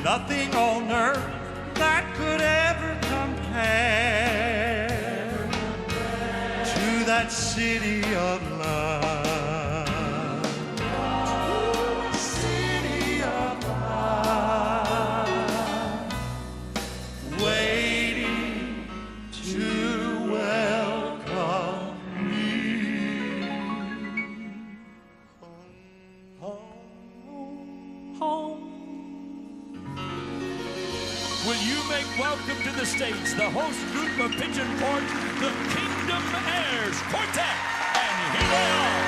nothing on earth that could ever compare to that city of love. City of love, waiting to welcome me home. Will you make welcome to the States the host group of Pigeon Forge, the Kingdom Heirs Quartet, and here they are.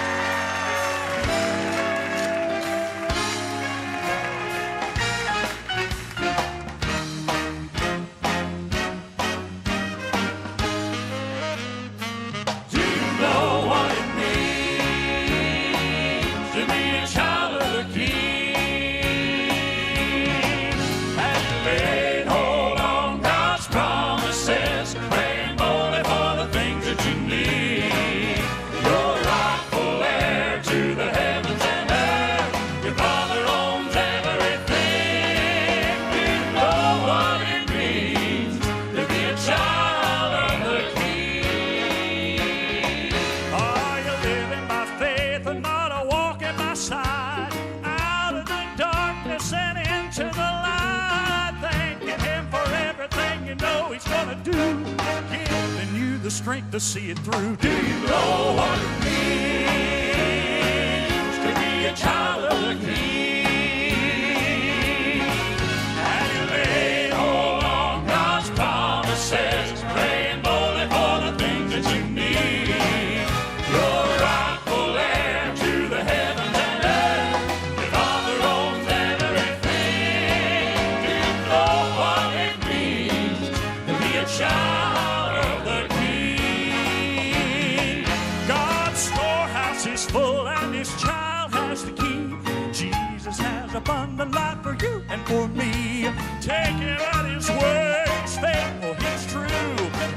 Do you know what it means to be a child of the King? Have you laid hold on God's promises, praying boldly for the things that you need? Your rightful heir to the heavens and earth. Your Father owns everything. Do you know what it means to be a child of the King? Are you living by faith and not a walking by sight? Out of the darkness and into the light, thanking Him for everything you know He's gonna do, giving you the strength to see it through. Do you know what it means to be a child of the King? Have you laid hold on God's promises, praying boldly for the things that you need? Your rightful heir to the heavens and earth. Your Father owns everything. Do you know what it means to be a child of the King? God's storehouse is full and His child has the key. Jesus has abundant life for you and for me. Take it at His word, He's faithful, He's true.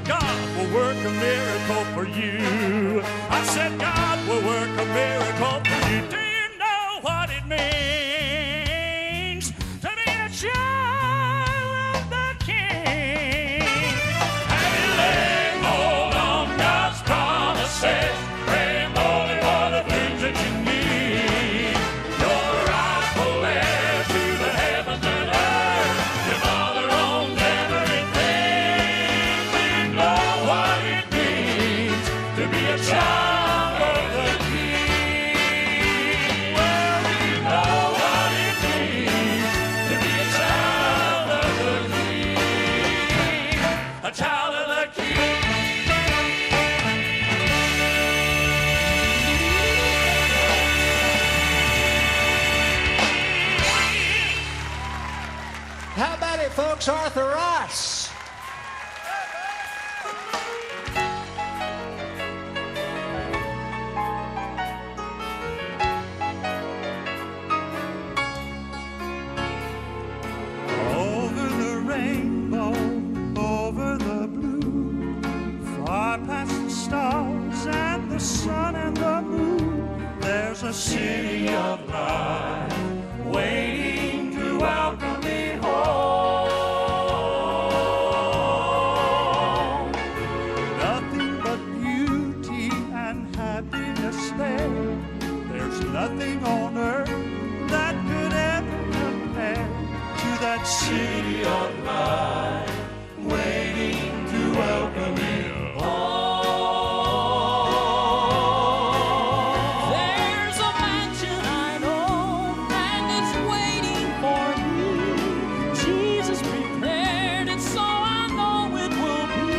God will work a miracle for you. I said God will work a miracle for you. Do you know what it means to be a child of the King? Have you laid hold on God's promises, praying boldly for the things that you need? Your rightful heir to the heavens and earth. Your Father owns everything. Do you know what it means to be a child of the King? Well, do you know what it means to be a child of the King? A child of the King. How about it, folks? Arthur Ross. Over the rainbow, over the blue, far past the stars and the sun and the moon, there's a city of light waiting to welcome me home. Nothing but beauty and happiness there. There's nothing on earth that could ever compare to that city of light waiting to welcome me home. There's a mansion I know, and it's waiting for you. Jesus prepared it, so I know it will be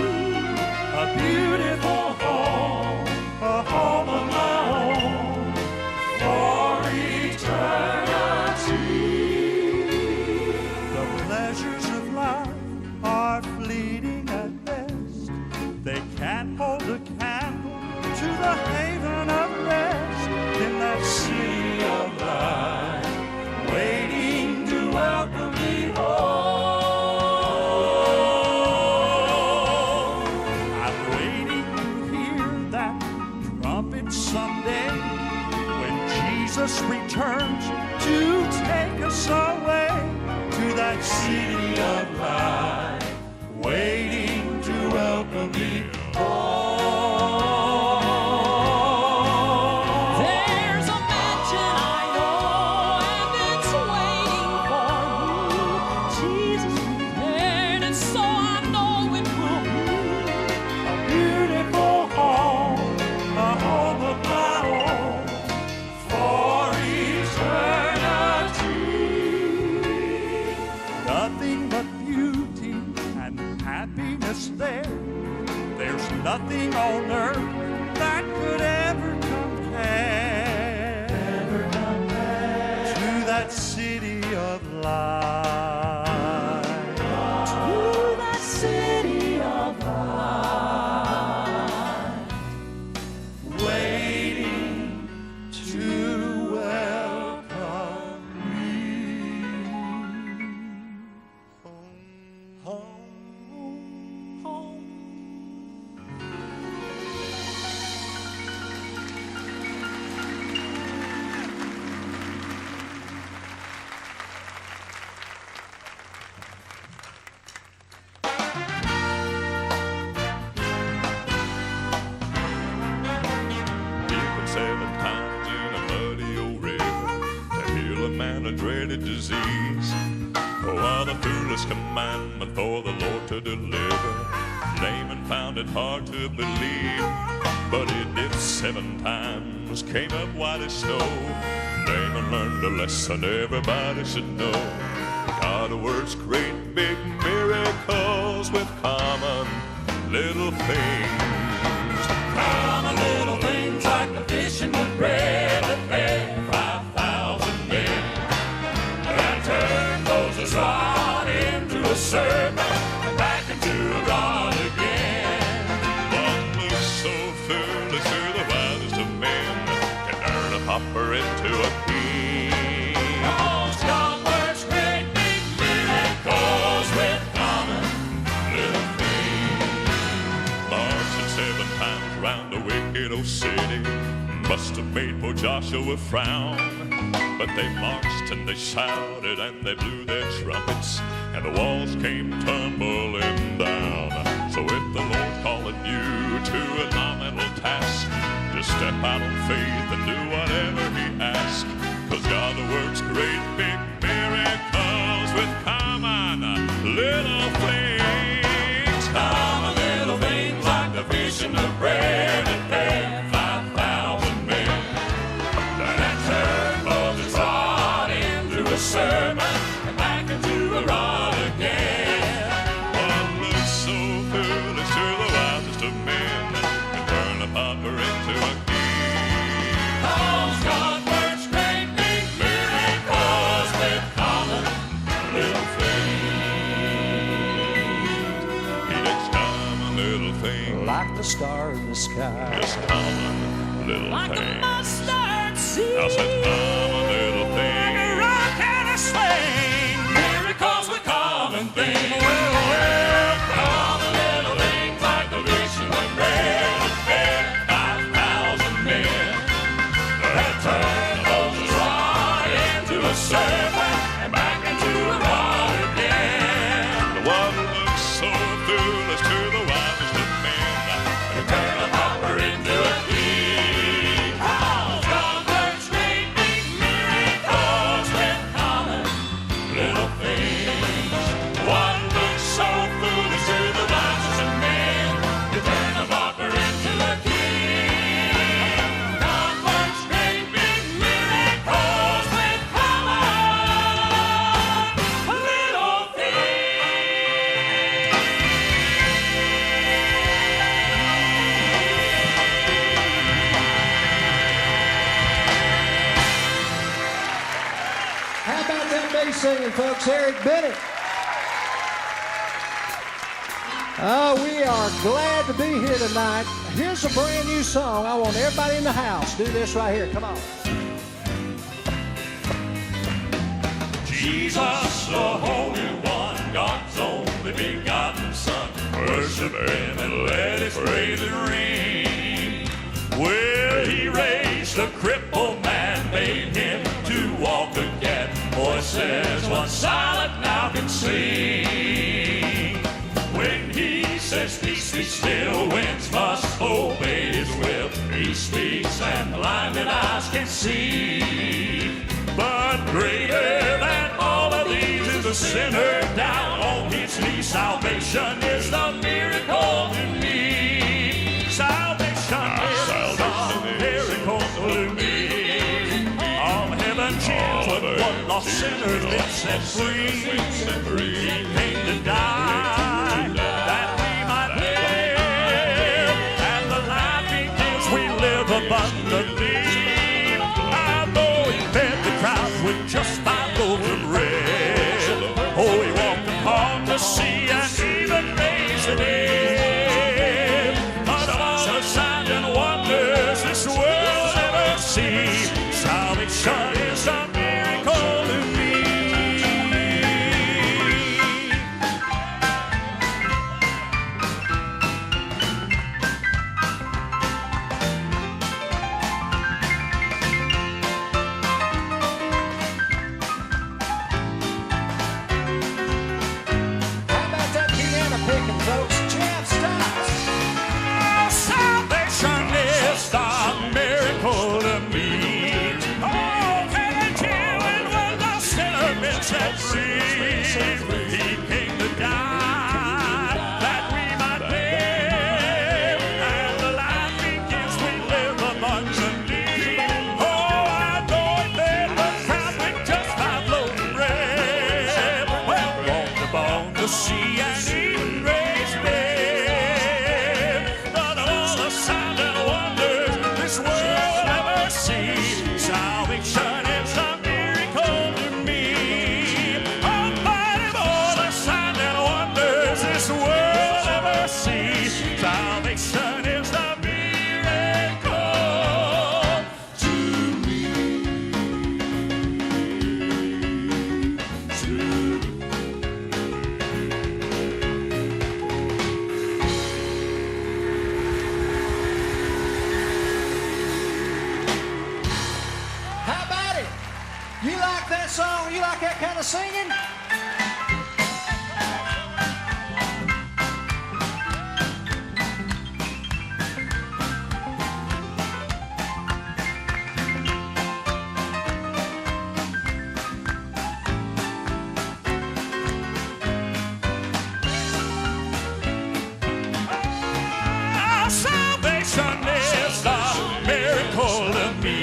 A beautiful home, a home of my own for eternity. The pleasures of life are fleeting at best. They can't hold a candle to the haven of rest in that city of light, waiting to welcome me home. I'm waiting to hear that trumpet someday when Jesus returns to take us away to that that city of light, waiting to welcome me home. There's a mansion I know, and it's waiting for you. Jesus prepared it, so I know it will be A beautiful home, a home of my own, for eternity. Nothing but beauty and happiness there. There's nothing on earth that could ever compare to that city of light. to that city of light. Waiting to welcome me home. Dipping 7 times in a muddy old river to heal a man of dreaded disease. Oh, what a foolish commandment for the Lord to deliver. Naaman found it hard to believe, but he dipped 7 times, came up white as snow. Naaman learned a lesson everybody should know. God works great big miracles with common little things. Common little things like the fish and the bread that fed 5,000 men, that turned Moses' rod into a serpent and back into a rod again. What looks so foolish to the wisest of men can turn a pauper into a king. Cause God works great big miracles with common little things. Marching 7 times round the wicked old city must have made poor Joshua frown. But they marched and they shouted and they blew their trumpets, and the walls came tumbling down. So if the Lord's calling you to a nominal task, just step out on faith and do whatever He asks. Cause God works great big miracles with common little things. Common little things like the fish and the bread that fed 5,000 men, that turned Moses' rod into a serpent and back into a rod again. What looks so foolish to the wisest of men can turn a pauper into a king. Cause God works great big miracles with common little things. He takes common little things, Like the star in the sky. just common little Like a things. mustard seed. I said common little things. Rock and a sling, miracles with common things. Common little things like the fish and the bread that fed 5,000 men, that turned Moses' rod into a serpent and back into a rod again. What looks so foolish to the wisest of men And turn a pauper into a king. Cause God works great big miracles with common little things. What looks so foolish to the wisest of men, you turn a pauper into a king. God works great big miracles with common little things. How about that bass singing, folks? Eric Bennett. Oh, we are glad to be here tonight. Here's a brand new song. I want everybody in the house do this right here. Come on. Jesus, the Holy One, God's only begotten Son. Worship Him and let His praises ring. Well, He raised the crippled man, made him to walk again. Voices once silent now can still winds must obey his will. He speaks and blinded eyes can see. But greater than all of these is the sinner down on his knees. Salvation is the miracle to me. Salvation is the miracle to me. All heaven cheers when one lost sinner been set free. He came to die that we might live, and the life he gives we live abundantly. I know he fed the crowd with just 5 loaves of bread. Oh, he walked upon the sea and even raised the dead. But of all the signs and wonders this world ever see, salvation is a miracle to me. How about that piano picking, folks? Jeff Stops. Salvation is the miracle to me. Oh, heaven cheering when the sinner been set free. He came to die that we might live, and the life he gives we live abundantly. Oh, I know he fed the crowd with just 5 loaves of bread. Well, walked upon the sea and even raised dead. But of all the signs and wonders this world ever sees, salvation is a miracle to me. Oh, but of all the signs and wonders this world ever sees, salvation is a miracle to me. How about it? You like that song? You like that kind of singing? Our salvation is the miracle to me.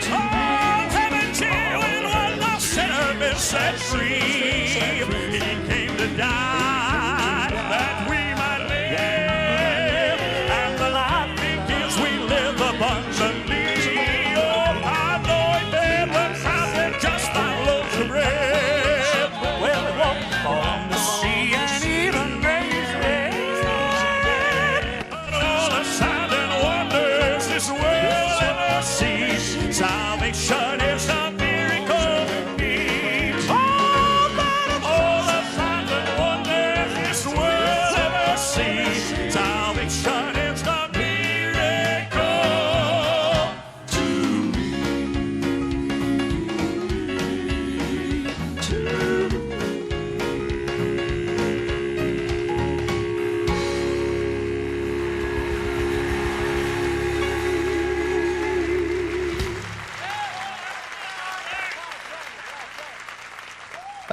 Oh, heaven cheering when the sinner been set free. He came to die that we might live, and the life he gives we live abundantly. Oh, I know he fed the crowd with just 5 loaves of bread. Well, he walked on the sea and even raised dead. But all the signs and wonders this world ever sees, salvation is a miracle to me. Oh, but of all the signs and wonders this world ever sees, salvation is a miracle to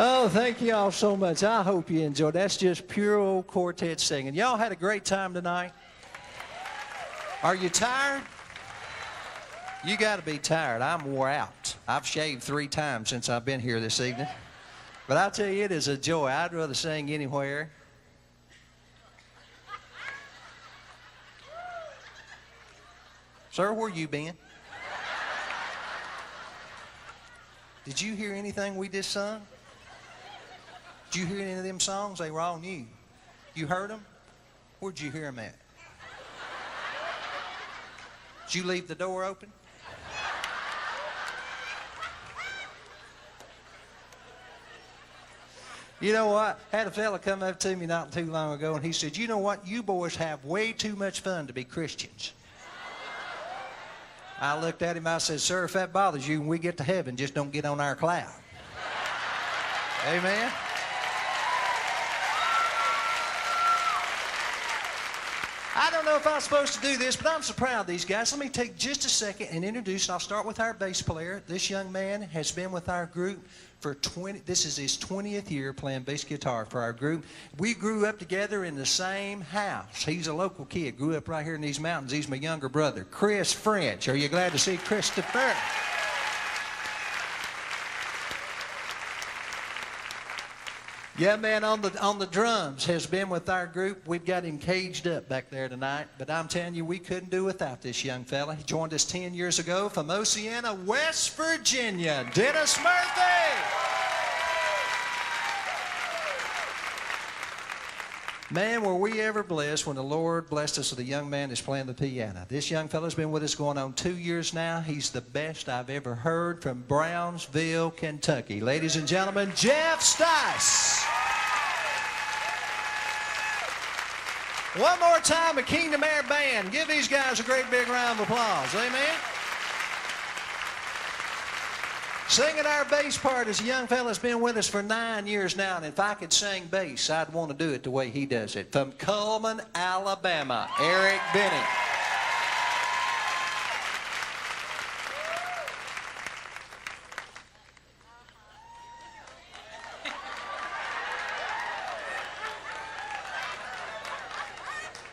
Oh, thank you all so much. I hope you enjoyed. That's just pure old quartet singing. Y'all had a great time tonight? Are you tired? You got to be tired. I'm wore out. I've shaved 3 times since I've been here this evening. But I tell you, it is a joy. I'd rather sing anywhere. Sir, where you been? Did you hear anything we just sung? Did you hear any of them songs? They were all new. You heard them? Where'd you hear them at? Did you leave the door open? You know what? Had a fella come up to me not too long ago and he said, you know what? You boys have way too much fun to be Christians. I looked at him, I said, sir, if that bothers you, when we get to heaven, just don't get on our cloud. Amen? I don't know if I'm supposed to do this, but I'm so proud of these guys. Let me take just a second and introduce, and I'll start with our bass player. This young man has been with our group for this is his 20th year playing bass guitar for our group. We grew up together in the same house. He's a local kid, grew up right here in these mountains. He's my younger brother, Chris French. Are you glad to see Christopher? Yeah, man, on the drums has been with our group. We've got him caged up back there tonight. But I'm telling you, we couldn't do without this young fella. He joined us 10 years ago from Oceana, West Virginia, Dennis Murphy. Man, were we ever blessed when the Lord blessed us with a young man that's playing the piano. This young fella's been with us going on 2 years now. He's the best I've ever heard from Brownsville, Kentucky. Ladies and gentlemen, Jeff Stice. One more time, a Kingdom Air Band. Give these guys a great big round of applause. Amen. Singing our bass part is a young fella's been with us for 9 years now, and if I could sing bass, I'd want to do it the way he does it. From Cullman, Alabama, Eric Benny.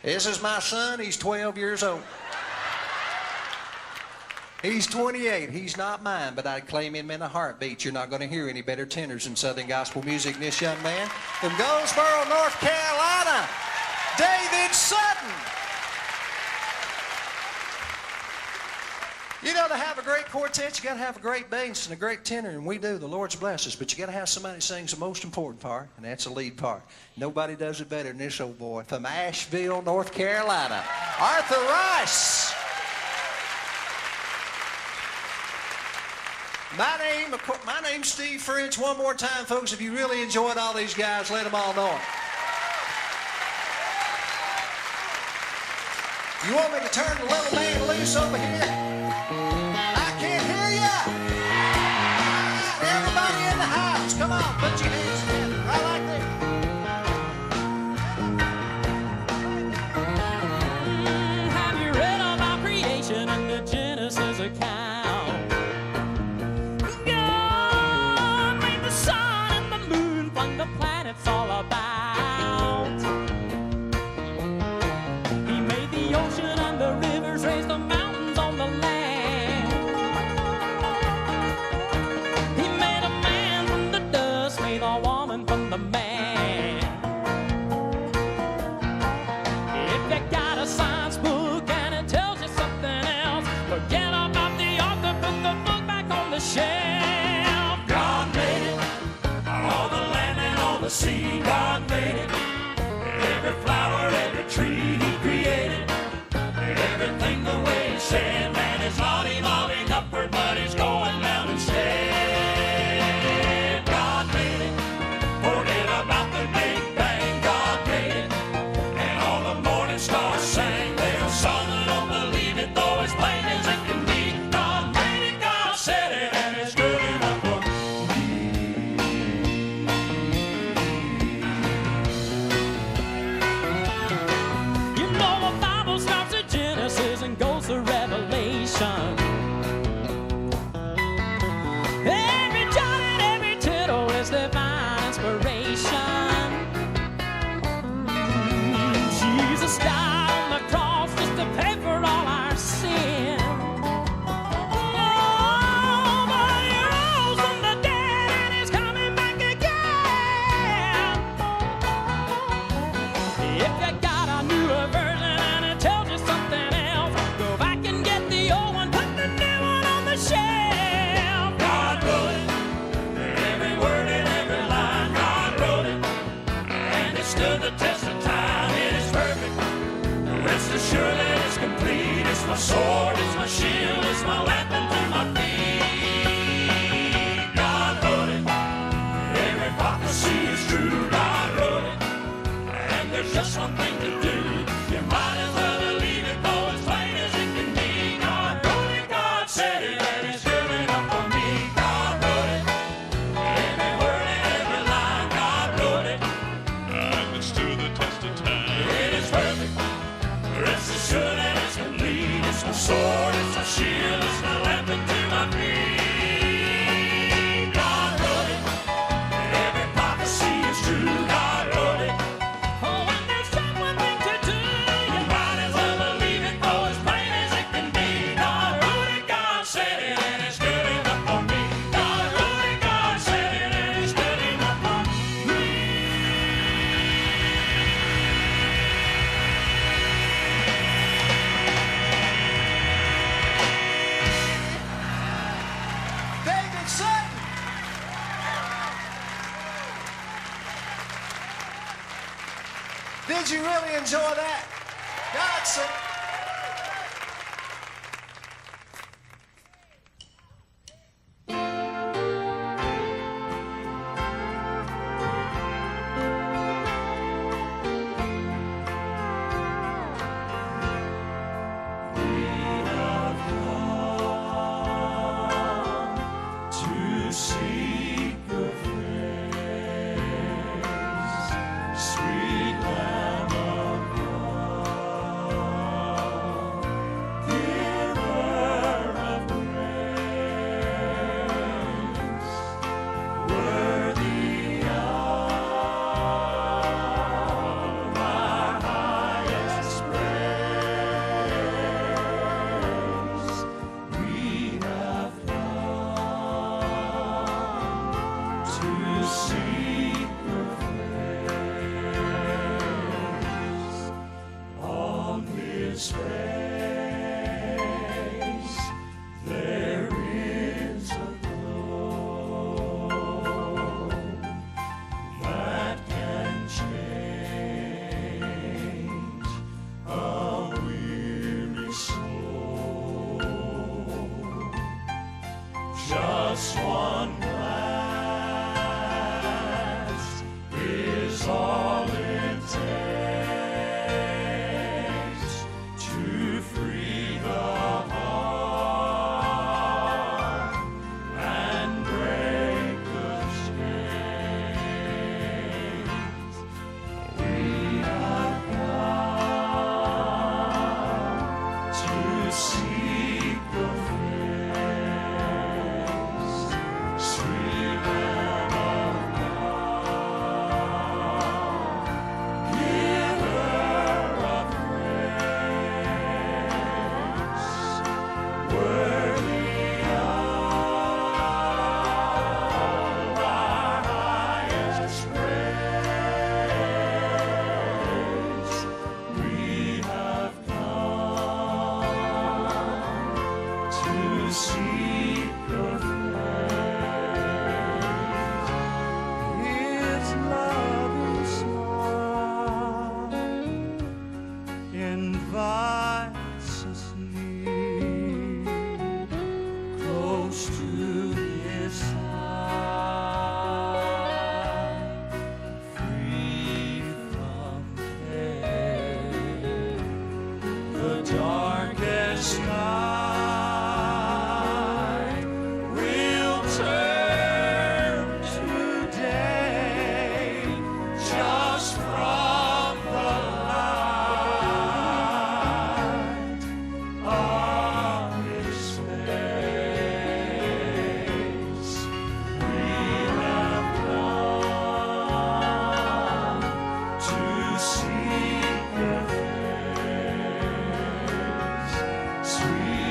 This is my son. He's 12 years old. He's 28. He's not mine, but I'd claim him in a heartbeat. You're not going to hear any better tenors in Southern gospel music than this young man. From Goldsboro, North Carolina, David Sutton. You know, to have a great quartet, you got to have a great bass and a great tenor, and we do. The Lord's blessed us, but you got to have somebody that sings the most important part, and that's the lead part. Nobody does it better than this old boy from Asheville, North Carolina, Arthur Rice. My name's Steve French. One more time, folks, if you really enjoyed all these guys, let them all know it. You want me to turn the little man loose over here? I can't hear ya. Everybody in the house, come on, put your hands together, right like this. Have you read about creation and the Genesis account? God made the sun and the moon, what the planets all about. He made the ocean and the rivers, raised the mountains on the land. He made a man from the dust, made a woman from the man. If you got a science book and it tells you something else, forget about the author, put the book back on the shelf. God made it, all the land and all the sea. God made it, every flower, every tree He created, everything the way He said. Man is not evolving upward, but He's going down instead. God made it, forget about the Big Bang. God made it, and all the morning stars sang. There's some that don't believe it, though as plain as it can be. God made it, God said it, and it's good enough for me. You know the Bible starts at Genesis and goes to Revelation. Every jot and every tittle is divine inspiration. Jesus died on the cross just to pay for all our sin. Oh, but He rose from the dead and He's coming back again. If you got a newer version and it tells you something else, go back and get the old one, put the new one on the shelf. God wrote it, every word and every line. God wrote it, and it stood the test of time. It is perfect, rest assured that it's complete. It's my sword, it's my shield, it's my lamp unto my feet. God wrote it, every prophecy is true. God wrote it, and there's just one thing to do. You might as well believe it, though as plain as it can be. God wrote it, God said it, and it's good enough for me. God wrote it, every word and every line. God wrote it, And it stood the test of time. it is perfect, sword, it's a shield, it's a lamp unto my feet. God wrote it, every prophecy is true. God wrote it. Oh, and there's just one thing to do. You might as well believe it, though as plain as it can be. God wrote it, God said it, and it's good enough for me. God wrote it, God said it, and it's good enough for me. David Sutton. Did you really enjoy that? God said. To seek your face, sweet Lamb of God, giver of grace, worthy of our highest praise. We have to seek your face. On His face there is a glow that can change a weary soul. Just one glance is all it takes to free the heart and break the chains. We have come to seek your face, sweet Lamb of God, giver of grace, worthy of our highest praise. We have come to seek your face. His loving song invites us near, close to His side, free from care. The darkest night will turn to day just from the light of His face. We have come to seek your face, sweet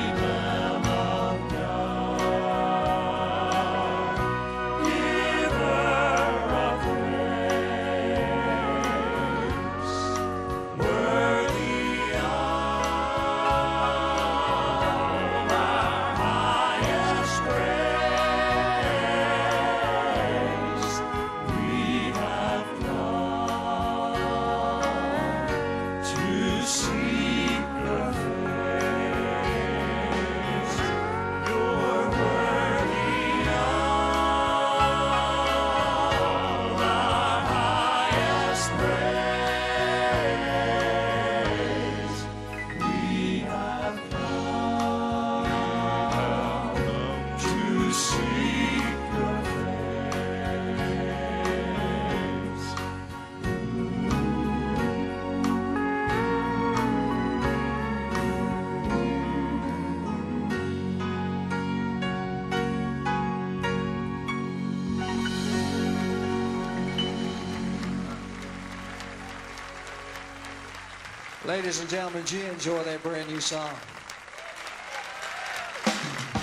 Ladies and gentlemen, did you enjoy that brand new song?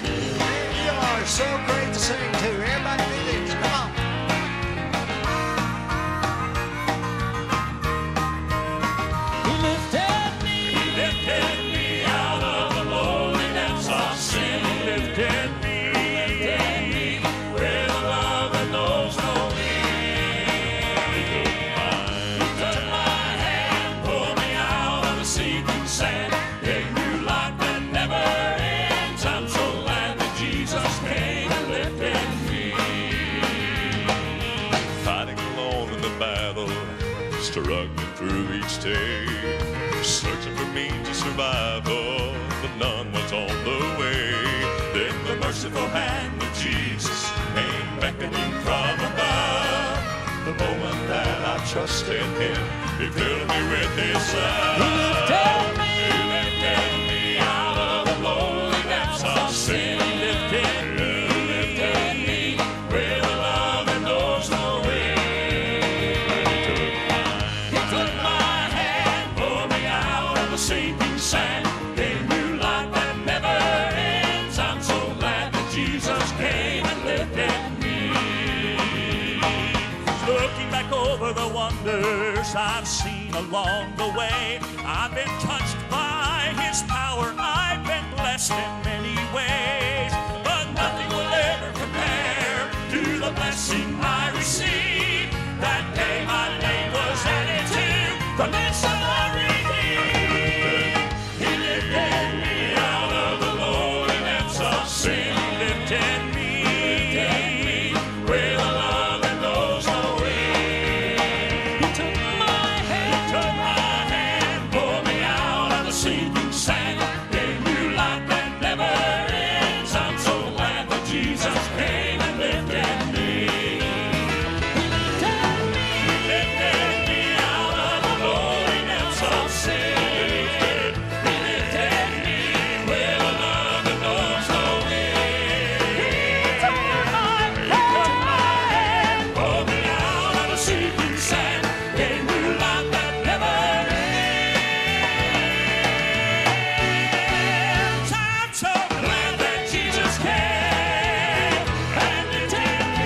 You are so great to sing to. Everybody do this. Come on. He lifted me out of the lonely depths of sin. He lifted me with a love that knows no end. He took my hand, pulled me out of the sinking sand, gave new life that never ends. I'm so glad that Jesus came and lifted me. Fighting alone in the battle, struggling through each day, searching for means of survival, but none was on the way. Then the merciful hand of Jesus came beckoning from above. The moment that I trusted Him, He filled me with His love. He lifted me out of the lonely depths of sin. He lifted me with a love that knows no end. He took my hand, pulled me out of the sinking sand, gave new life that never ends. I'm so glad that Jesus came and lifted me. Looking back over the wonders I've seen along the way, I've been touched by His power. I've been blessed in many ways, but nothing will ever compare to the blessing I received that day my name was added to the list of the redeemed. He lifted me out of the lonely depths of sin. He lifted me with a love that knows no end. He took my hand, Pulled me out of the sinking sand, gave new life that never ends. I'm so glad that Jesus came and lifted me. He lifted me out of the lonely depths of sin. He lifted me with a love that knows no end. He took my hand, pulled me out of the sinking sand, gave new life that never ends. I'm so glad that Jesus came and lifted me.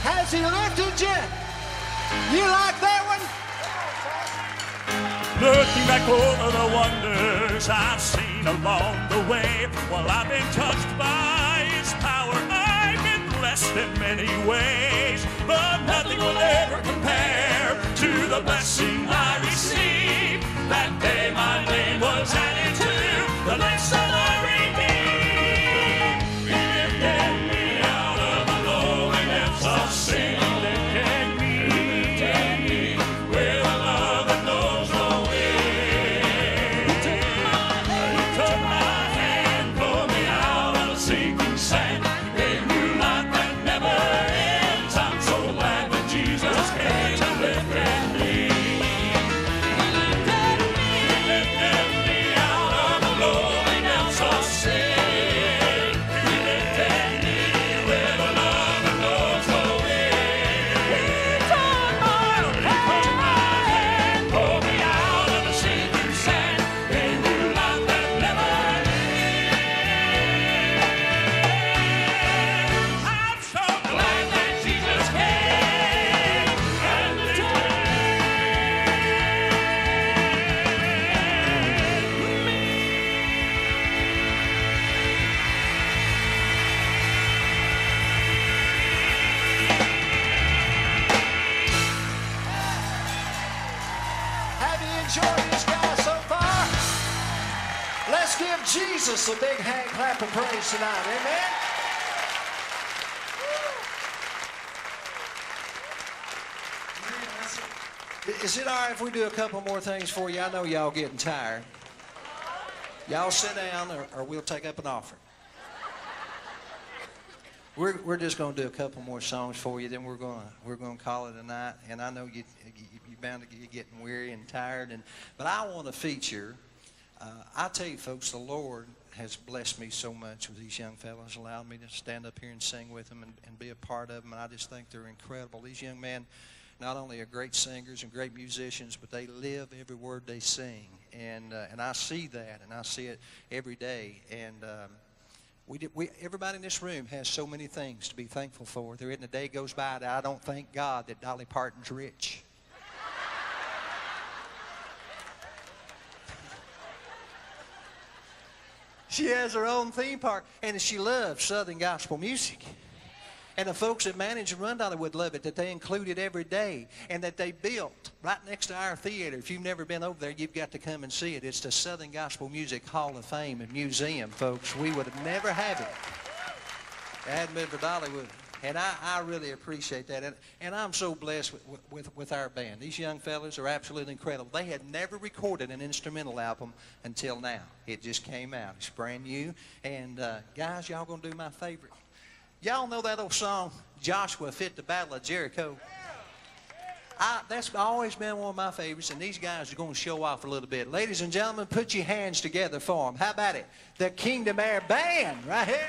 Has He lifted you? You like that one? Looking back over the wonders I've seen along the way, well, I've been touched by His power. I've been blessed in many ways, but nothing will ever compare to the blessing I received that day my name was added to the list of the redeemed. He lifted me out of the lonely depths of sin. He lifted me with a love that knows no end. He took my hand, pulled me out of the sinking sand, gave new life that never ends. I'm so glad that Jesus came and lifted me. He lifted me out of the lonely depths of sin. He lifted me with a love that knows no end. He took my hand, pulled me out of the sinking sand, gave new life that never ends. I'm so glad that Jesus came and lifted me. Have you enjoyed this guy so far? Let's give Jesus a big hand clap of praise tonight. Amen. Is it all right if we do a couple more things for you? I know y'all getting tired. Y'all sit down or we'll take up an offering. We're just going to do a couple more songs for you, then we're going to call it a night. And I know you're bound to get getting weary and tired, but I want to feature I tell you, folks, the Lord has blessed me so much with these young fellows, allowed me to stand up here and sing with them and be a part of them, and I just think they're incredible. These young men not only are great singers and great musicians, but they live every word they sing, and I see that, and I see it every day, and everybody in this room has so many things to be thankful for. There isn't a day goes by that I don't thank God that Dolly Parton's rich. She has her own theme park, and she loves Southern gospel music. And the folks that manage and run Dollywood love it, that they include it every day, and that they built right next to our theater. If you've never been over there, you've got to come and see it. It's the Southern Gospel Music Hall of Fame and Museum, folks. We would have never had it if it hadn't been for Dollywood. And I really appreciate that. And I'm so blessed with our band. These young fellas are absolutely incredible. They had never recorded an instrumental album until now. It just came out. It's brand new. And guys, y'all going to do my favorite. Y'all know that old song, Joshua Fit the Battle of Jericho? That's always been one of my favorites, and these guys are going to show off a little bit. Ladies and gentlemen, put your hands together for them. How about it? The Kingdom Air Band right here.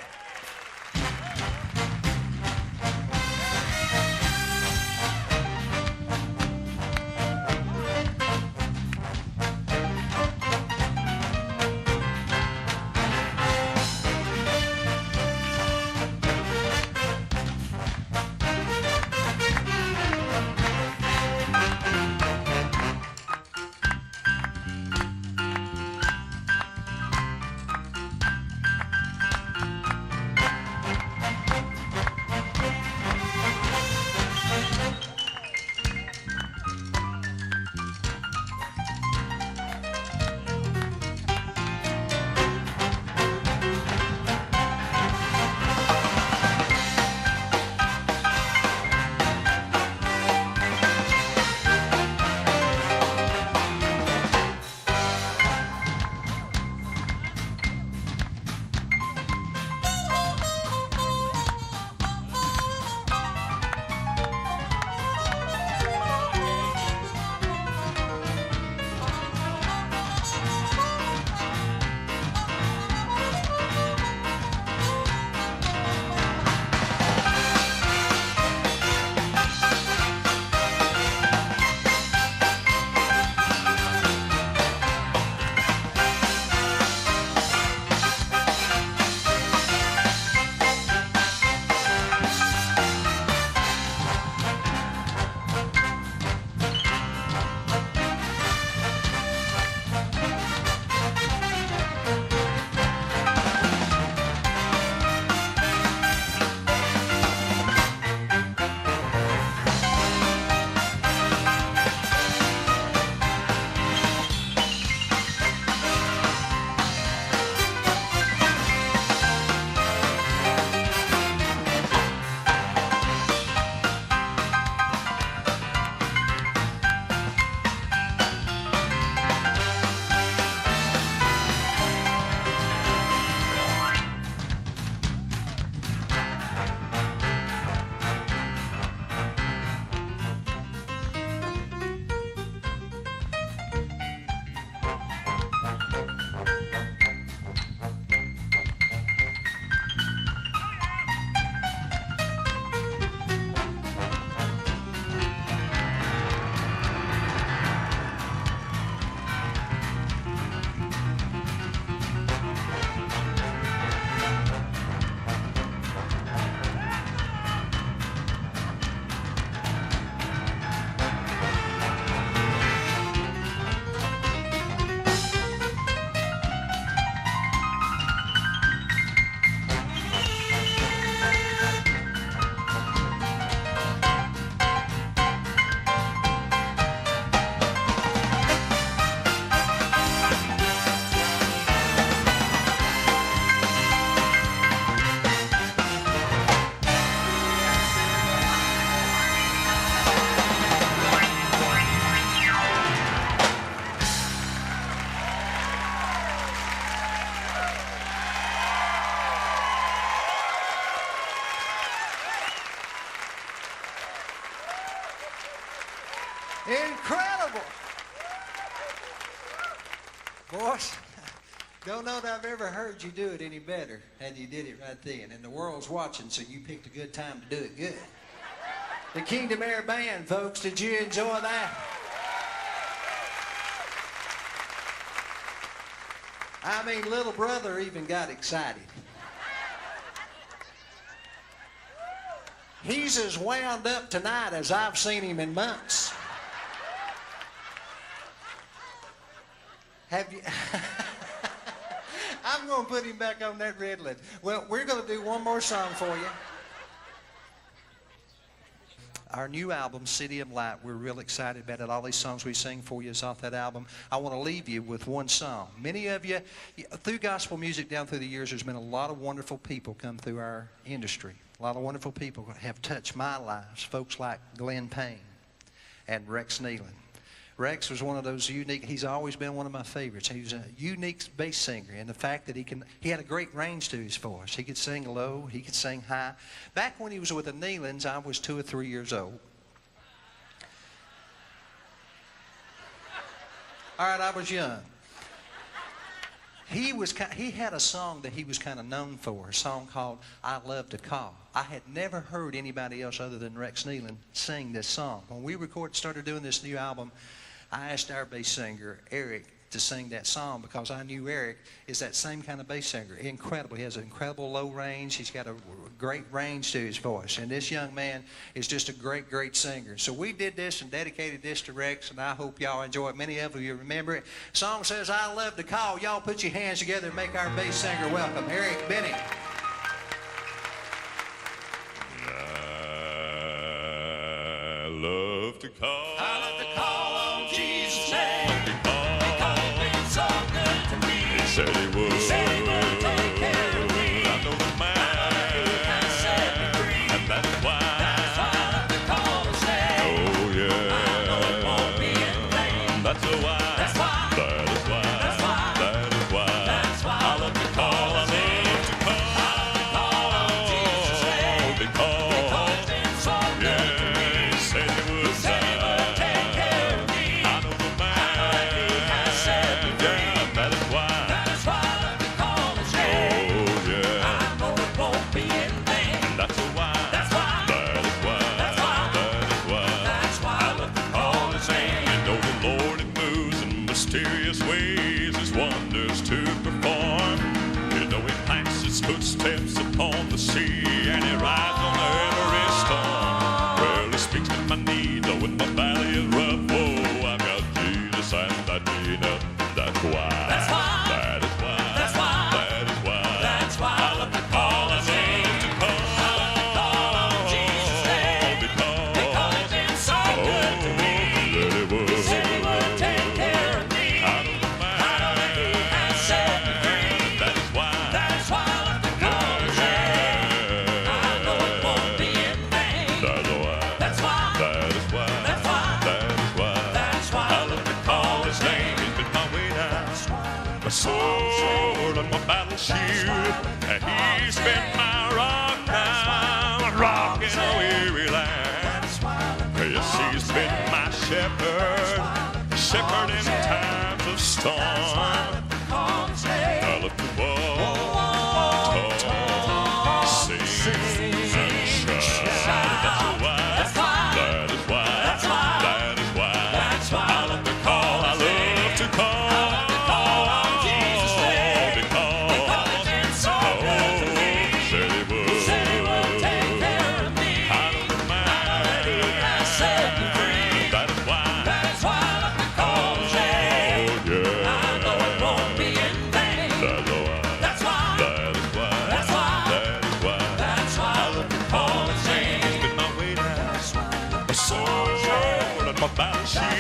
Incredible. Boys, Don't know that I've ever heard you do it any better than you did it right then. And the world's watching, so you picked a good time to do it good. The Kingdom Air Band, folks, did you enjoy that? I mean, little brother even got excited. He's as wound up tonight as I've seen him in months. Have you... I'm going to put him back on that red list. Well, we're going to do one more song for you. Our new album, City of Light, we're real excited about it. All these songs we sing for you is off that album. I want to leave you with one song. Many of you, through gospel music down through the years, there's been a lot of wonderful people come through our industry. A lot of wonderful people have touched my lives. Folks like Glenn Payne and Rex Nealon. Rex was one of those unique, he's always been one of my favorites. He was a unique bass singer, and the fact that he had a great range to his voice. He could sing low, he could sing high. Back when he was with the Nealons, I was 2 or 3 years old. All right, I was young. He had a song that he was kind of known for, a song called I Love to Call. I had never heard anybody else other than Rex Nealon sing this song. When we started doing this new album, I asked our bass singer, Eric, to sing that song because I knew Eric is that same kind of bass singer. Incredible. He has an incredible low range. He's got a great range to his voice. And this young man is just a great, great singer. So we did this and dedicated this to Rex, and I hope y'all enjoy it. Many of you remember it. The song says, I love to call. Y'all put your hands together and make our bass singer welcome, Eric Benny. I love to call. I love to call on Jesus' name because he's been so good to me. He said he would. He said he would take care of me. I know the man. He has set me free. And that's why. That's why I love to call his name. Oh yeah. I know it won't be in vain. That's why. That's why. That is why. That's why. That is why. That's why I love to call. I love to call. Call on Jesus' name Because he's been so good to me. he said he would. He said he would take care of me. I know the man. He has set me free. Yeah, that is why. That is why I love to call his name. Oh yeah. I know it won't be in vain. That's why. That's why. That is why. That's why. That is why. That's why I love to call his name. You know the Lord, He moves in mysterious ways, His wonders to perform. You know He plants His footsteps upon the sea, and He rides on every storm. Well, He speaks to my need, though in my valley is rough. Oh, I've got Jesus and I need Him. That's why. That's why. That is why. That's why. That is why. That's why I love to call His name. To call. I love to call on Jesus' name Because he's been so good to me. He said he would take care of me. I know that he has set me free. That is why. That is why I love to call his name. I know it won't be in vain. That's why. That's why. That is why. That's why. That is why. That's why I love to call His name. He's been my way down, my sword and my battle shield, and He's been my rock now, my rock in a weary land. Yes, He's been my shepherd, shepherd in times of storm. I love to walk, talk, sing, and shout. That's why. That is why. That's why. That is why. That's why I love to call. I love to call. call on Jesus' name Because he's been so good to me. said He would. He said he would take care of me. I know the man. He has set me free. That is why. That is why I love to call his name. Oh yeah. I know it won't be in vain. That's why. That's why. That is why. That's why. That is why. That's why I love to call his name. He's been my way down, my sword and my battle shield.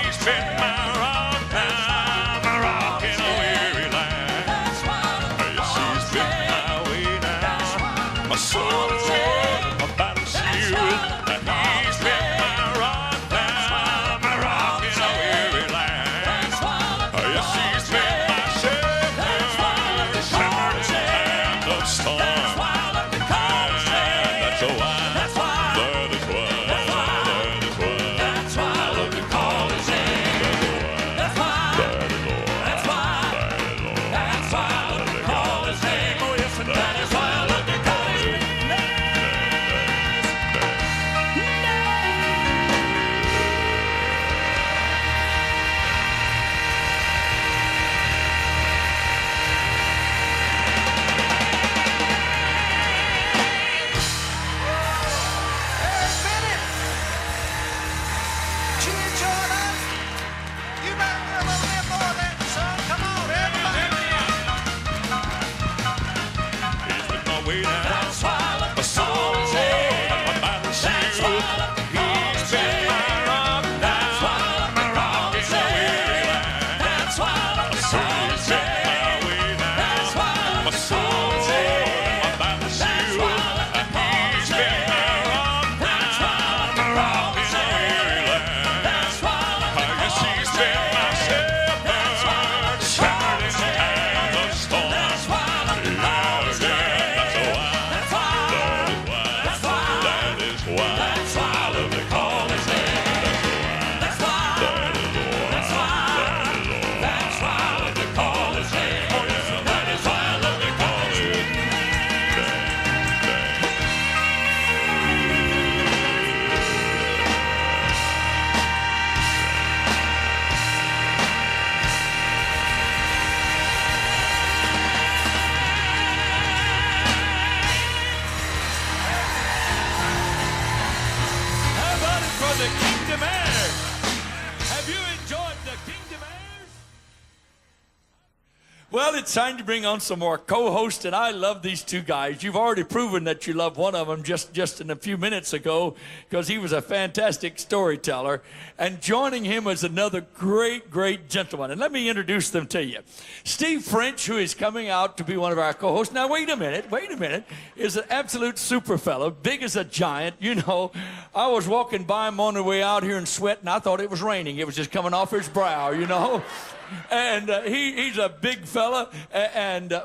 He's been my rock now, my rock in a weary land. That's why I love to Yes, call He's his been name. my way down, my sword and my battle shield. He's been my rock now, my rock in a weary land. That's why I love to Yes, call He's his been name. my shepherd, That's why I love to call shepherd his in name. times of storm. That's why I love to call his name. That's why. That's why. That is why. That's why. That is why. That's why I love to call my way now. That's why I love My the soul, college. my battle That's why I shield. love the He's been my rock That's why I now. love My the rock in the weary land. That's why I love the My soul's been my way now. That's why I love My the soul, my battle shield. why I love the He's been my rock That's why I love now. My rock in the weary land. That's why I love the Yes, he's been my shepherd, shepherd in times of storm. That's why I love the college. That's why. That's why I love That is why. That's why I love the college. That's why. That's why. That's why I love the college. That is why I love the college. How about it for the Kingdom Heirs? Have you enjoyed the Kingdom Heirs? Well, it's time to bring on some more co-hosts, and I love these two guys. You've already proven that you love one of them just in a few minutes ago, because he was a fantastic storyteller. And joining him is another great gentleman. And let me introduce them to you. Steve French, who is coming out to be one of our co-hosts. Now, wait a minute, is an absolute super fellow, big as a giant. You know, I was walking by him on the way out here in sweat, and I thought it was raining. It was just coming off his brow, you know. And he's a big fella,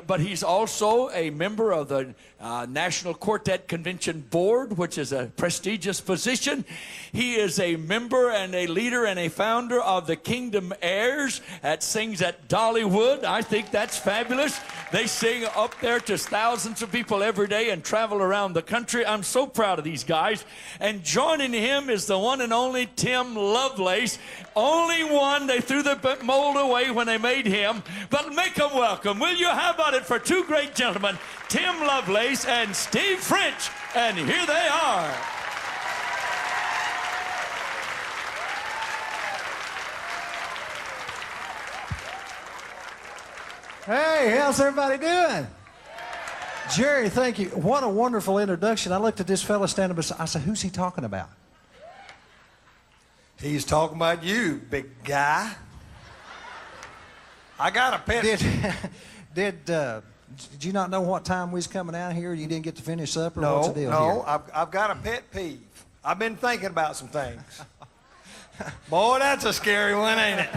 but he's also a member of the National Quartet Convention Board, which is a prestigious position. He is a member and a leader and a founder of the Kingdom Heirs that sings at Dollywood. I think that's fabulous. They sing up there to thousands of people every day and travel around the country. I'm so proud of these guys. And joining him is the one and only Tim Lovelace. Only one. They threw the mold away when they made him. But make them welcome, will you? How about it for two great gentlemen, Tim Lovelace and Steve French? And here they are. Hey, how's everybody doing? Jerry, thank you. What a wonderful introduction. I looked at this fella standing beside. I said, who's he talking about? He's talking about you, big guy. I got a pet. Did you not know what time we was coming out here? You didn't get to finish supper? What's the deal No, here? I've got a pet peeve. I've been thinking about some things. Boy, that's a scary one, ain't it?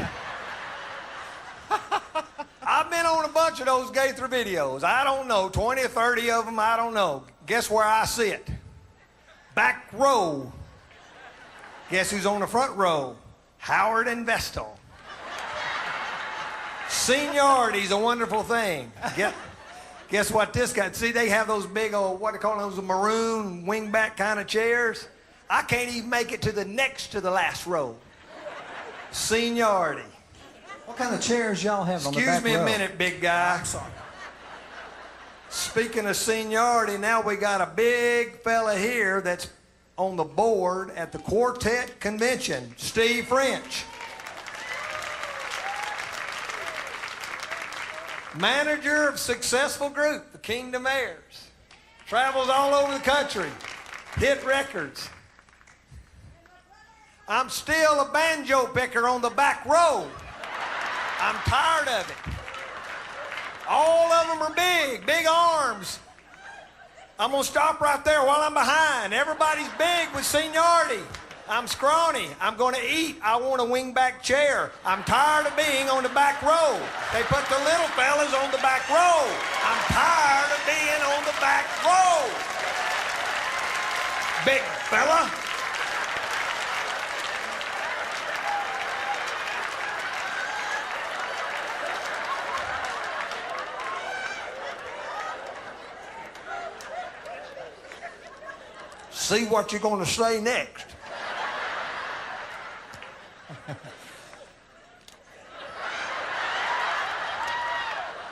I've been on a bunch of those Gaither videos. I don't know, 20 or 30 of them, I don't know. Guess where I sit? Back row. Guess who's on the front row? Howard and Vestal. Seniority's a wonderful thing. Guess what this guy, see, they have those big old, what do they call those, maroon wingback kind of chairs. I can't even make it to the next to the last row. Seniority. What kind of chairs y'all have on the back Excuse me row? a minute, big guy. I'm sorry. Speaking of seniority, now we got a big fella here that's on the board at the Quartet Convention, Steve French. Manager of successful group, the Kingdom Heirs. Travels all over the country. Hit records. I'm still a banjo picker on the back row. I'm tired of it. All of them are big arms. I'm gonna stop right there while I'm behind. Everybody's big with seniority. I'm scrawny. I'm gonna eat. I want a wingback chair. I'm tired of being on the back row. They put the little fellas on the back row. I'm tired of being on the back row. Big fella. See what you're going to say next.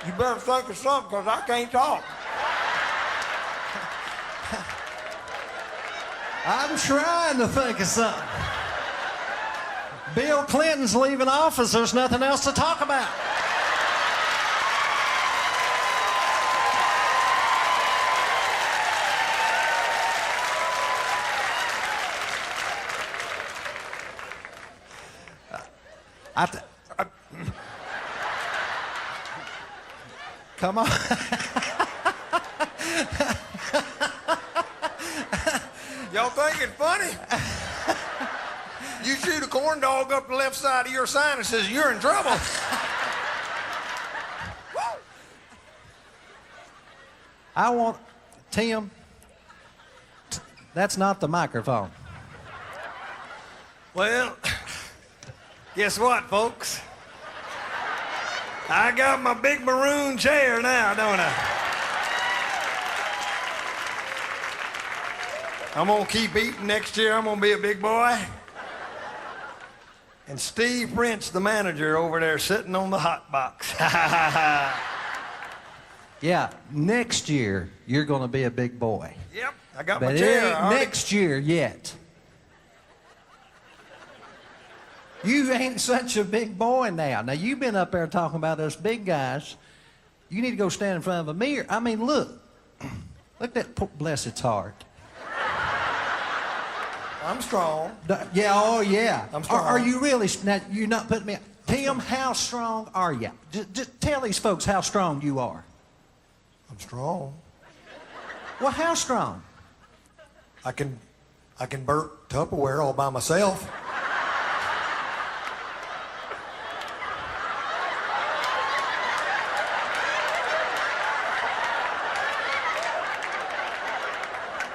You better think of something, because I can't talk. I'm trying to think of something. Bill Clinton's leaving office. There's nothing else to talk about. Well, 'cause Come on. Y'all think it's funny? You shoot a corn dog up the left side of your sinuses, you're in trouble. I want, Tim, that's not the microphone. Well, guess what, folks? I got my big maroon chair now, don't I? I'm gonna keep eating next year. I'm gonna be a big boy. And Steve French, the manager, over there sitting on the hot box. Yeah, next year you're going to be a big boy. Yep, I got But my it chair. ain't I already- next year yet. You ain't such a big boy now. Now, you've been up there talking about us big guys. You need to go stand in front of a mirror. I mean, look. Look at that blessed heart. I'm strong. Yeah, oh, yeah. I'm strong. Are you really? Now, you're not putting me... Tim, how strong are you? Just tell these folks how strong you are. I'm strong. Well, how strong? I can burp Tupperware all by myself.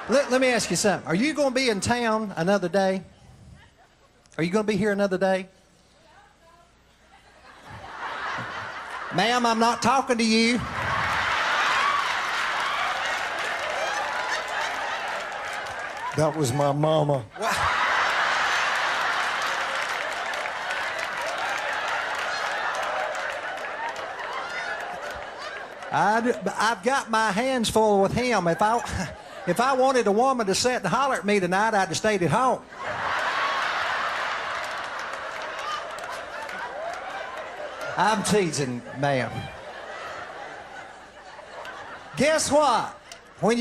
Let me ask you something. Are you going to be in town another day? Are you going to be here another day? Ma'am, I'm not talking to you. That was my mama. I've got my hands full with him. If I wanted a woman to sit and holler at me tonight, I'd have stayed at home. I'm teasing, ma'am. Guess what? When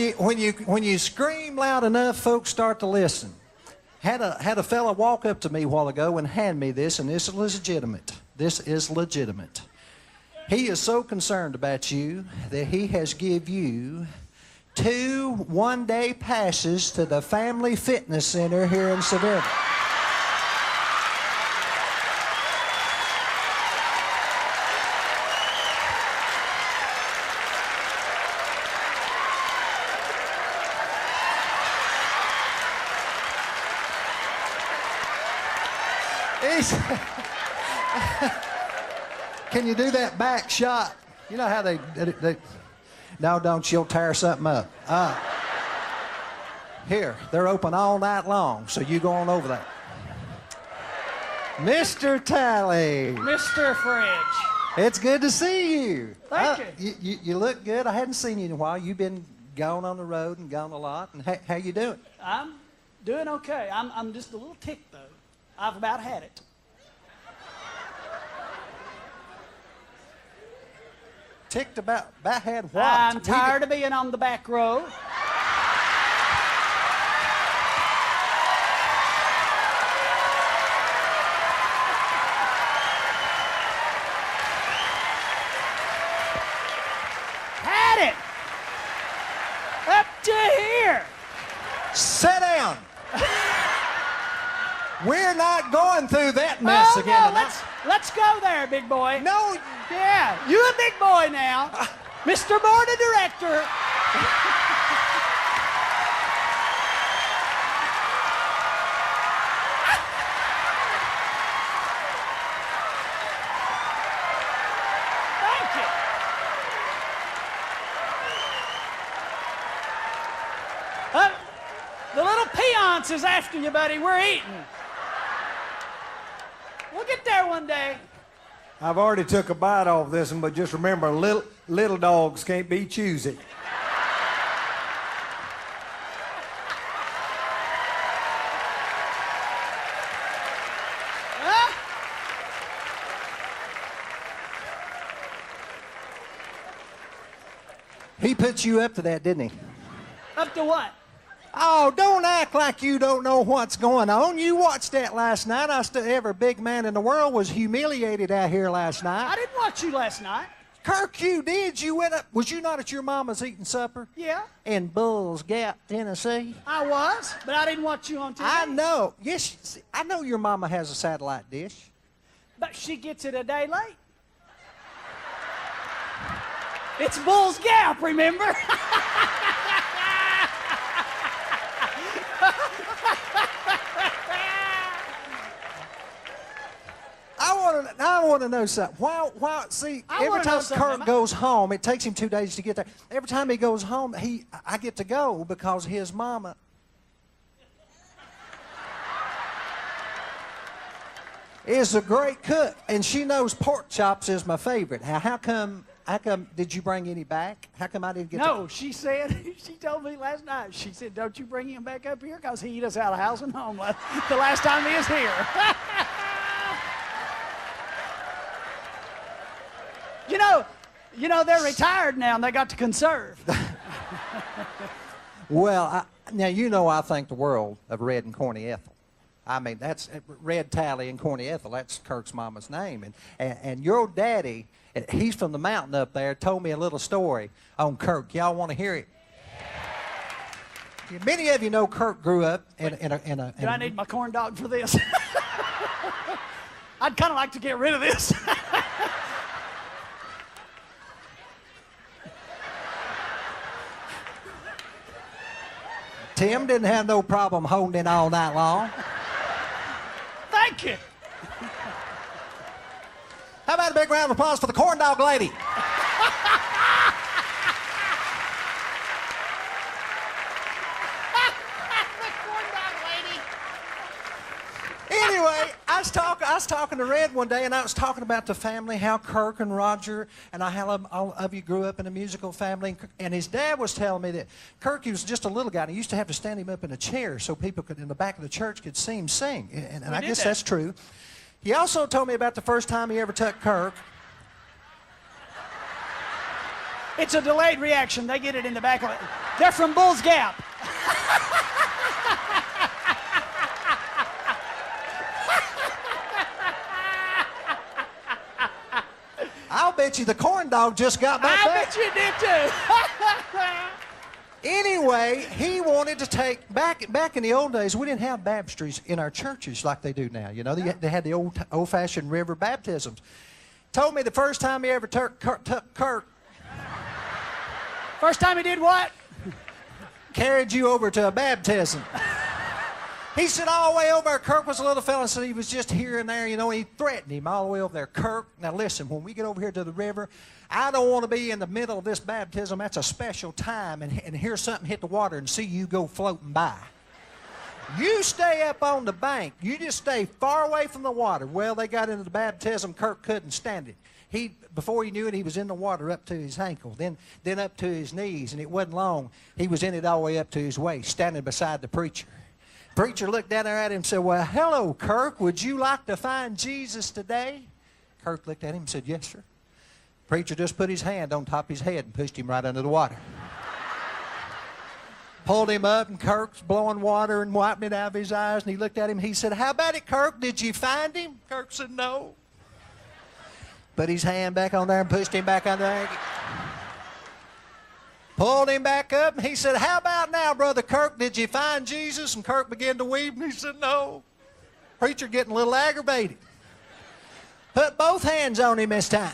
you scream loud enough, folks start to listen. Had a fella walk up to me a while ago and hand me this, and this is legitimate. This is legitimate. He is so concerned about you that he has give you 2 one-day passes to the Family Fitness Center here in Seville. Can you do that back shot? You know how they no, don't, you'll tear something up. Here, they're open all night long, so you go on over there. Mr. Talley. Mr. Fridge. It's good to see you. Thank you. You look good. I hadn't seen you in a while. You've been gone on the road and gone a lot. And how you doing? I'm doing okay. I'm just a little ticked, though. I've about had it. Ticked about had what? I'm tired of being on the back row. Had it. Up to here. Sit down. We're not going through that mess Oh, again no, tonight. let's go there, big boy. No. Yeah, you a big boy now. Mr. Board of Director. Thank you. The little peons is after you, buddy. We're eating. We'll get there one day. I've already took a bite off this one, but just remember, little dogs can't be choosy. Huh? He put you up to that, didn't he? Up to what? Oh, don't act like you don't know what's going on. You watched that last night. Every big man in the world was humiliated out here last night. I didn't watch you last night. Kirk, you did. You went up. Was you not at your mama's eating supper? Yeah. In Bulls Gap, Tennessee? I was, but I didn't watch you on TV. I know. Yes, I know your mama has a satellite dish. But she gets it a day late. It's Bulls Gap, remember? I want to know something. See, every time Kirk goes home, it takes him 2 days to get there. Every time he goes home, I get to go because his mama is a great cook, and she knows pork chops is my favorite. How come, did you bring any back? How come I didn't get No, she said, she told me last night, she said, don't you bring him back up here because he eat us out of house and home the last time he was here. You know, they're retired now and they got to conserve. Well, now you know I think the world of Red and Corny Ethel. I mean, that's Red Tally and Corny Ethel. That's Kirk's mama's name. And your daddy, he's from the mountain up there, told me a little story on Kirk. Y'all want to hear it? Many of you know Kirk grew up in a... Do I need my corn dog for this? I'd kind of like to get rid of this. Tim didn't have no problem holding it all night long. Thank you. How about a big round of applause for the corn dog lady? Anyway, I was talking to Red one day, and I was talking about the family, how Kirk and Roger and how all of you grew up in a musical family. And his dad was telling me that Kirk, he was just a little guy, and he used to have to stand him up in a chair so people in the back of the church could see him sing. And I guess that's true. He also told me about the first time he ever took Kirk. It's a delayed reaction. They get it in the back of it. They're from Bulls Gap. I'll bet you the corn dog just got back there. I bet you did too. Anyway, he wanted to take, back in the old days, we didn't have baptistries in our churches like they do now. You know, they had the old-fashioned river baptisms. Told me the first time he ever took Kirk. First time he did what? Carried you over to a baptism. He said all the way over, Kirk was a little fella, said he was just here and there, you know, and he threatened him all the way over there. Kirk, now listen, when we get over here to the river, I don't want to be in the middle of this baptism. That's a special time, and hear something hit the water and see you go floating by. You stay up on the bank. You just stay far away from the water. Well, they got into the baptism. Kirk couldn't stand it. Before he knew it, he was in the water up to his ankle, then up to his knees, and it wasn't long. He was in it all the way up to his waist, standing beside the preacher. Preacher looked down there at him and said, well, hello, Kirk. Would you like to find Jesus today? Kirk looked at him and said, yes, sir. Preacher just put his hand on top of his head and pushed him right under the water. Pulled him up, and Kirk's blowing water and wiping it out of his eyes, and he looked at him. He said, how about it, Kirk? Did you find him? Kirk said, no. Put his hand back on there and pushed him back under there. Pulled him back up, and he said, how about now, Brother Kirk? Did you find Jesus? And Kirk began to weep, and he said, no. Preacher getting a little aggravated. Put both hands on him this time.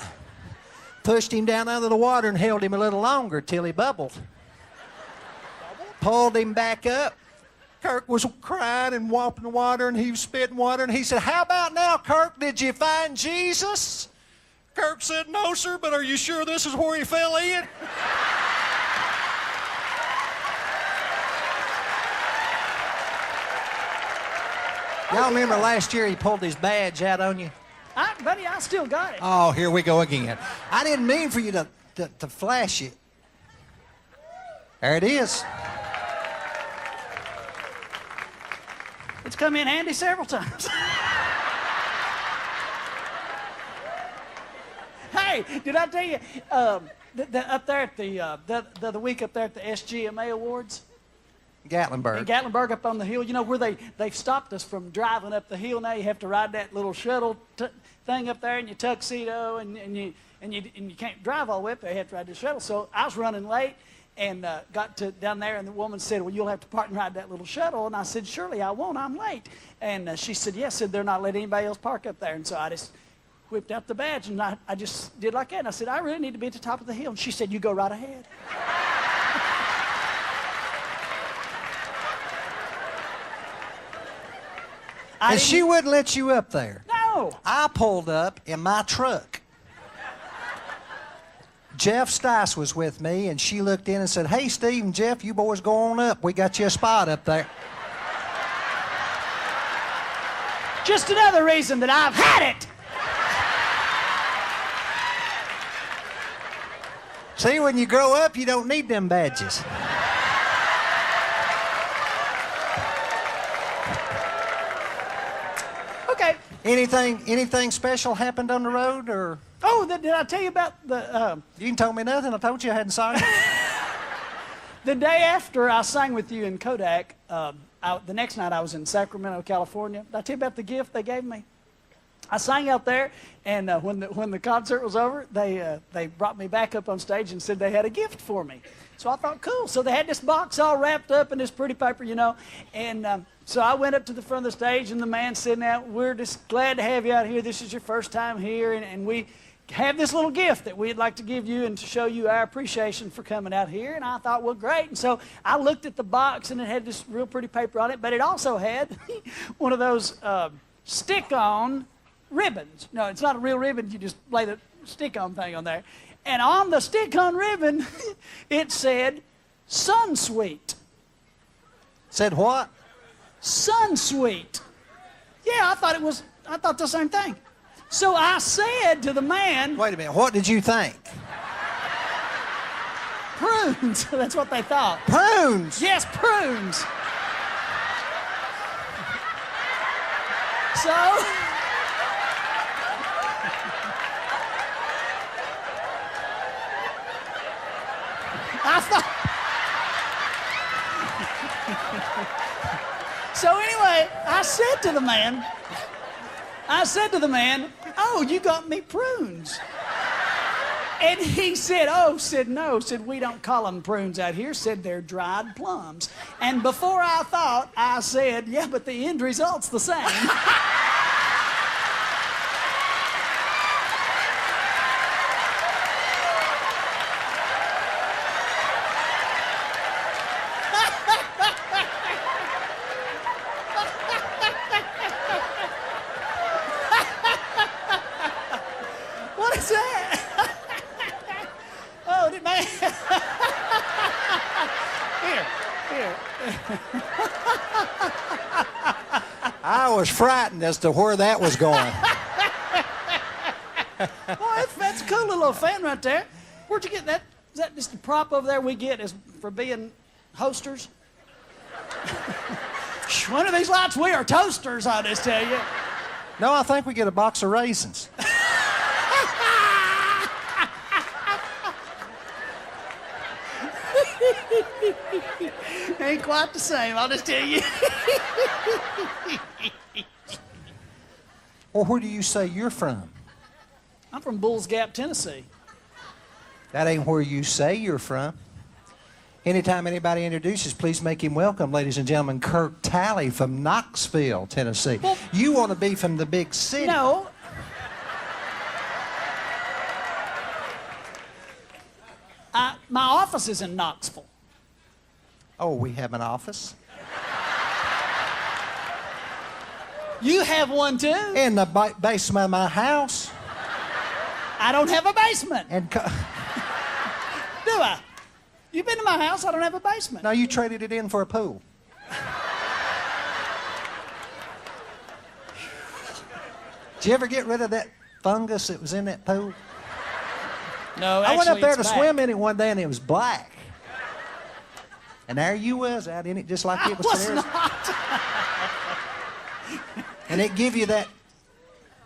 Pushed him down under the water and held him a little longer till he bubbled. Pulled him back up. Kirk was crying and whopping the water, and he was spitting water, and he said, how about now, Kirk? Did you find Jesus? Kirk said, no, sir, but are you sure this is where he fell in? Y'all remember last year he pulled his badge out on you? Buddy, I still got it. Oh, here we go again. I didn't mean for you to flash it. There it is. It's come in handy several times. Hey, did I tell you, up there at the other week up there at the SGMA Awards, Gatlinburg. In Gatlinburg up on the hill, you know, where they've stopped us from driving up the hill. Now you have to ride that little shuttle thing up there in your tuxedo, and you can't drive all the way up there. You have to ride the shuttle. So I was running late and got to down there, and the woman said, well, you'll have to park and ride that little shuttle. And I said, surely I won't. I'm late. And she said, yes. Said they're not letting anybody else park up there. And so I just whipped out the badge, and I just did like that. And I said, I really need to be at the top of the hill. And she said, you go right ahead. And she wouldn't let you up there. No. I pulled up in my truck. Jeff Stice was with me, and she looked in and said, hey, Steve and Jeff, you boys go on up. We got you a spot up there. Just another reason that I've had it. See, when you grow up, you don't need them badges. Okay. Anything special happened on the road, or? Oh, did I tell you about the... You ain't told me nothing. I told you I hadn't sung. The day after I sang with you in Kodak, the next night I was in Sacramento, California. Did I tell you about the gift they gave me? I sang out there, and when the concert was over, they brought me back up on stage and said they had a gift for me. So I thought, cool. So they had this box all wrapped up in this pretty paper, you know. And so I went up to the front of the stage, and the man said, now, we're just glad to have you out here. This is your first time here, and we have this little gift that we'd like to give you and to show you our appreciation for coming out here. And I thought, well, great. And so I looked at the box, and it had this real pretty paper on it, but it also had one of those stick-on ribbons. No, it's not a real ribbon. You just lay the stick-on thing on there. And on the stick-on ribbon, it said, Sunsweet. Said what? Sunsweet. Yeah, I thought the same thing. So I said to the man... Wait a minute, what did you think? Prunes. That's what they thought. Prunes? Yes, prunes. So... I thought... So anyway, I said to the man, oh, you got me prunes. And he said, no, we don't call them prunes out here. Said they're dried plums. And before I thought, I said, yeah, but the end result's the same. What is that? Oh, man. Here. I was frightened as to where that was going. Boy, that's a cool little fan right there. Where'd you get that? Is that just a prop over there we get as for being hosters? One of these lights, we are toasters, I just tell you. No, I think we get a box of raisins. Ain't quite the same, I'll just tell you. Or where do you say you're from? I'm from Bulls Gap, Tennessee. That ain't where you say you're from. Anytime anybody introduces, please make him welcome, ladies and gentlemen, Kirk Talley from Knoxville, Tennessee. Well, you want to be from the big city. No. My office is in Knoxville. Oh, we have an office? You have one too? In the basement of my house. I don't have a basement. And Do I? You've been to my house, I don't have a basement. no, you traded it in for a pool. Did you ever get rid of that fungus that was in that pool? No, I went up actually, there it's to back. swim in it one day, and it was black. And there you was out in it just like it was Was there. not. And it give you that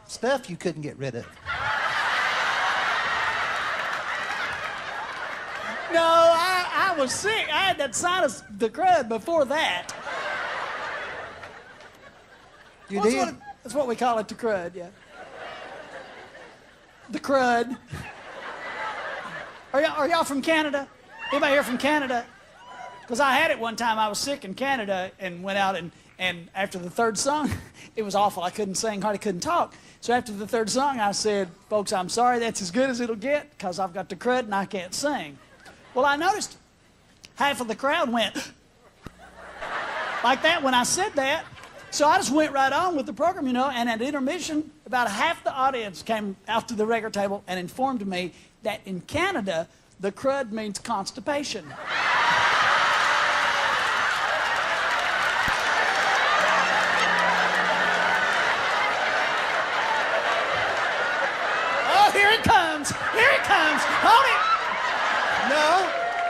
stuff you couldn't get rid of. No, I was sick. I had that sinus, the crud before that. You Well, did? that's what we call it, the crud, yeah. The crud. Are y'all from Canada? Anybody here from Canada? Because I had it one time. I was sick in Canada and went out and after the third song, it was awful. I couldn't sing, hardly couldn't talk. So after the third song, I said, folks, I'm sorry, that's as good as it'll get because I've got the crud and I can't sing. Well, I noticed half of the crowd went like that when I said that. So I just went right on with the program, you know, and at intermission, about half the audience came out to the record table and informed me that in Canada, the crud means constipation. Oh, here it comes. Here it comes. Hold it.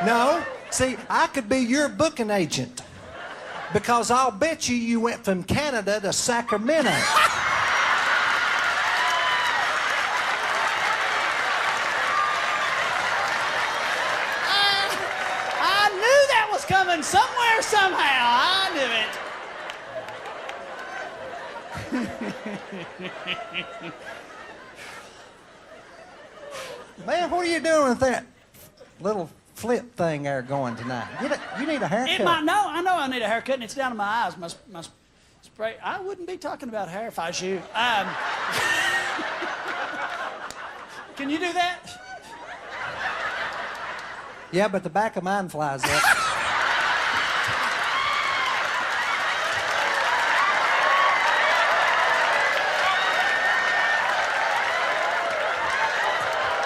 No. See, I could be your booking agent because I'll bet you went from Canada to Sacramento. I knew that was coming somewhere, somehow. I knew it. Man, what are you doing with that little flip thing there going tonight? You need a haircut. I know I need a haircut, and it's down to my eyes. My spray. I wouldn't be talking about hair if I was you. Can you do that? Yeah, but the back of mine flies up.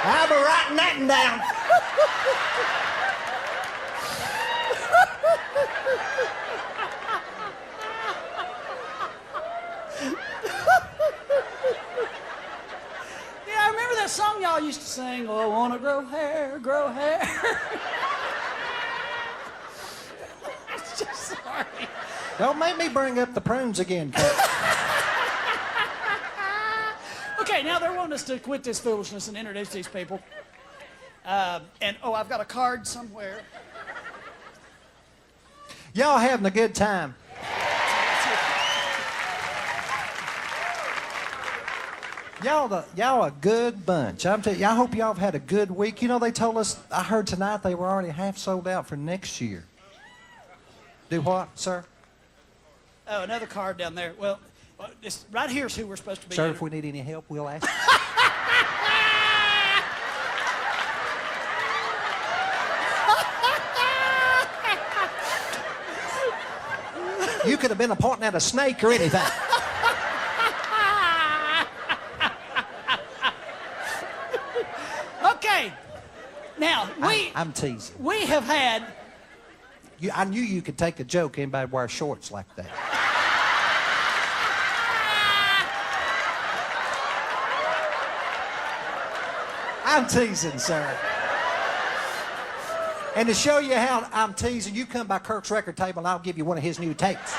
I'll be writing that one down. Yeah, I remember that song y'all used to sing. Oh, I wanna grow hair, grow hair. I'm just sorry. Don't make me bring up the prunes again, Kurt. Okay, now they're wanting us to quit this foolishness and introduce these people. I've got a card somewhere. Y'all having a good time. Y'all a good bunch. I'm telling you, I hope y'all have had a good week. You know, they told us, I heard tonight they were already half sold out for next year. Do what, sir? Oh, another card down there. Well, this right here's who we're supposed to be. Sir, if we need any help, we'll ask. You could have been pointing at a snake or anything. Okay. Now, I'm teasing. we have had... I knew you could take a joke. Anybody wear shorts like that? I'm teasing, sir. And to show you how I'm teasing, you come by Kirk's record table and I'll give you one of his new tapes.